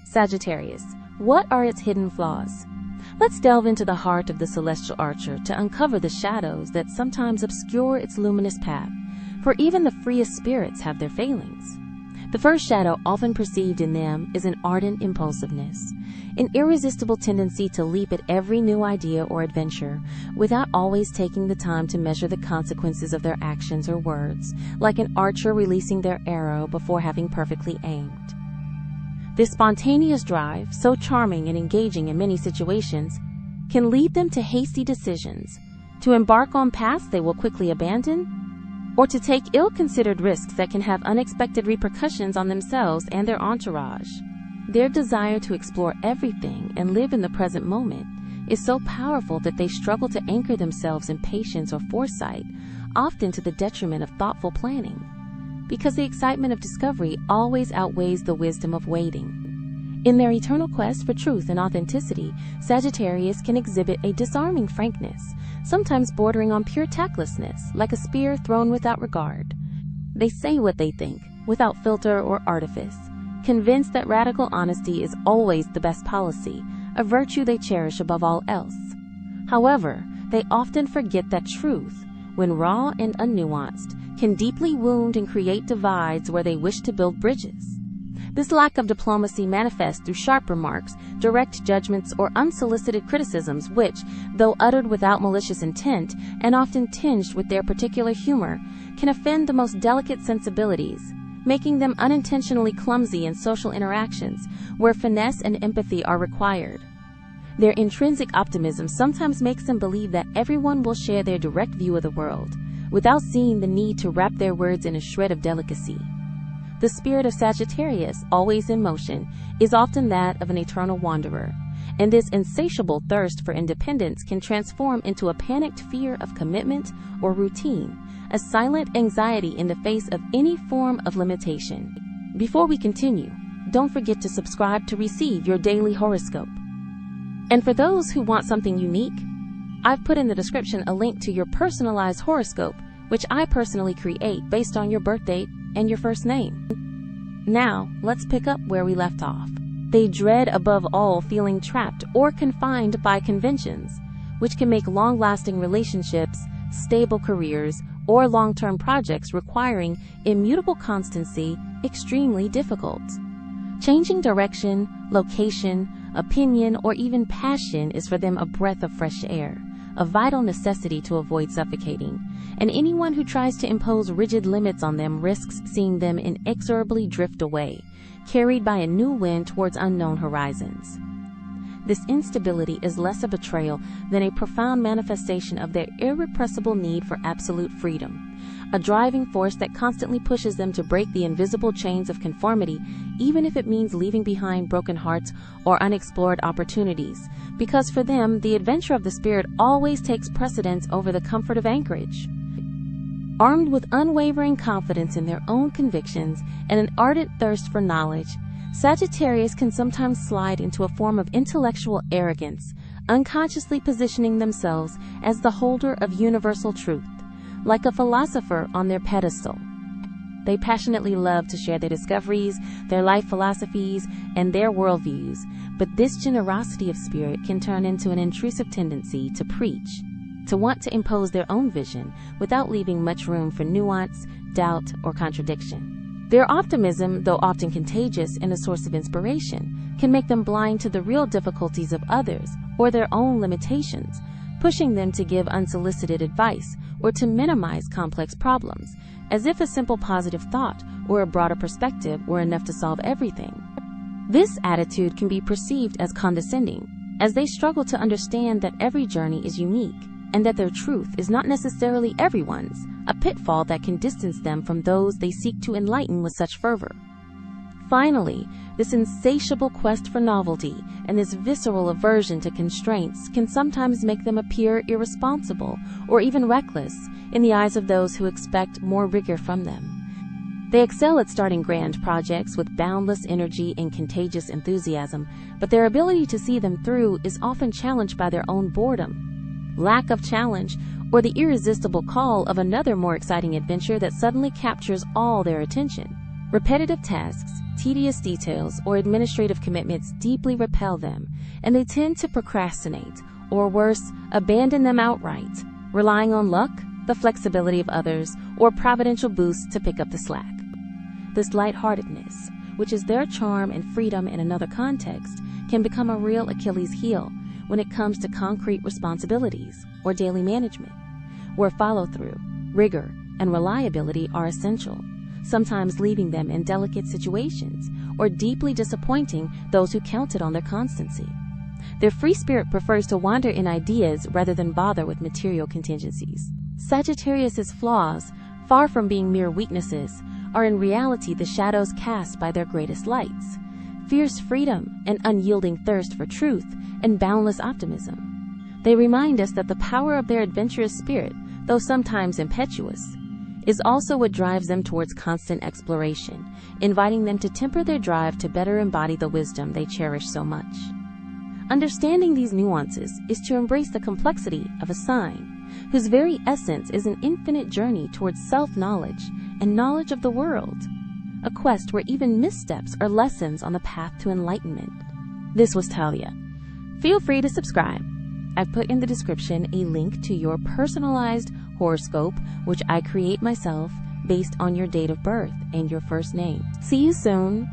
Sagittarius. What are its hidden flaws? Let's delve into the heart of the celestial archer to uncover the shadows that sometimes obscure its luminous path, for even the freest spirits have their failings. The first shadow often perceived in them is an ardent impulsiveness, an irresistible tendency to leap at every new idea or adventure without always taking the time to measure the consequences of their actions or words, like an archer releasing their arrow before having perfectly aimed. This spontaneous drive, so charming and engaging in many situations, can lead them to hasty decisions, to embark on paths they will quickly abandon, or to take ill-considered risks that can have unexpected repercussions on themselves and their entourage. Their desire to explore everything and live in the present moment is so powerful that they struggle to anchor themselves in patience or foresight, often to the detriment of thoughtful planning, because the excitement of discovery always outweighs the wisdom of waiting. In their eternal quest for truth and authenticity, Sagittarius can exhibit a disarming frankness, sometimes bordering on pure tactlessness, like a spear thrown without regard. They say what they think, without filter or artifice, convinced that radical honesty is always the best policy, a virtue they cherish above all else. However, they often forget that truth, when raw and unnuanced, can deeply wound and create divides where they wish to build bridges. This lack of diplomacy manifests through sharp remarks, direct judgments, or unsolicited criticisms which, though uttered without malicious intent and often tinged with their particular humor, can offend the most delicate sensibilities, making them unintentionally clumsy in social interactions where finesse and empathy are required. Their intrinsic optimism sometimes makes them believe that everyone will share their direct view of the world, without seeing the need to wrap their words in a shred of delicacy. The spirit of Sagittarius, always in motion, is often that of an eternal wanderer, and this insatiable thirst for independence can transform into a panicked fear of commitment or routine, a silent anxiety in the face of any form of limitation. Before we continue, don't forget to subscribe to receive your daily horoscope. And for those who want something unique, I've put in the description a link to your personalized horoscope, which I personally create based on your birth date and your first name. Now, let's pick up where we left off. They dread above all feeling trapped or confined by conventions, which can make long-lasting relationships, stable careers, or long-term projects requiring immutable constancy extremely difficult. Changing direction, location, opinion, or even passion is for them a breath of fresh air, a vital necessity to avoid suffocating, and anyone who tries to impose rigid limits on them risks seeing them inexorably drift away, carried by a new wind towards unknown horizons. This instability is less a betrayal than a profound manifestation of their irrepressible need for absolute freedom, a driving force that constantly pushes them to break the invisible chains of conformity, even if it means leaving behind broken hearts or unexplored opportunities, because for them, the adventure of the spirit always takes precedence over the comfort of anchorage. Armed with unwavering confidence in their own convictions and an ardent thirst for knowledge, Sagittarius can sometimes slide into a form of intellectual arrogance, unconsciously positioning themselves as the holder of universal truth, like a philosopher on their pedestal. They passionately love to share their discoveries, their life philosophies, and their worldviews, but this generosity of spirit can turn into an intrusive tendency to preach, to want to impose their own vision without leaving much room for nuance, doubt, or contradiction. Their optimism, though often contagious and a source of inspiration, can make them blind to the real difficulties of others or their own limitations, pushing them to give unsolicited advice or to minimize complex problems, as if a simple positive thought or a broader perspective were enough to solve everything. This attitude can be perceived as condescending, as they struggle to understand that every journey is unique and that their truth is not necessarily everyone's, a pitfall that can distance them from those they seek to enlighten with such fervor. Finally, this insatiable quest for novelty and this visceral aversion to constraints can sometimes make them appear irresponsible or even reckless in the eyes of those who expect more rigor from them. They excel at starting grand projects with boundless energy and contagious enthusiasm, but their ability to see them through is often challenged by their own boredom, lack of challenge, or the irresistible call of another more exciting adventure that suddenly captures all their attention. Repetitive tasks, tedious details or administrative commitments deeply repel them, and they tend to procrastinate, or worse, abandon them outright, relying on luck, the flexibility of others, or providential boosts to pick up the slack. This lightheartedness, which is their charm and freedom in another context, can become a real Achilles heel when it comes to concrete responsibilities or daily management, where follow-through, rigor, and reliability are essential, sometimes leaving them in delicate situations or deeply disappointing those who counted on their constancy. Their free spirit prefers to wander in ideas rather than bother with material contingencies. Sagittarius's flaws, far from being mere weaknesses, are in reality the shadows cast by their greatest lights: fierce freedom, an unyielding thirst for truth, and boundless optimism. They remind us that the power of their adventurous spirit, though sometimes impetuous, is also what drives them towards constant exploration, inviting them to temper their drive to better embody the wisdom they cherish so much. Understanding these nuances is to embrace the complexity of a sign whose very essence is an infinite journey towards self-knowledge and knowledge of the world, a quest where even missteps are lessons on the path to enlightenment. This was Talia. Feel free to subscribe. I've put in the description a link to your personalized horoscope, which I create myself based on your date of birth and your first name. See you soon.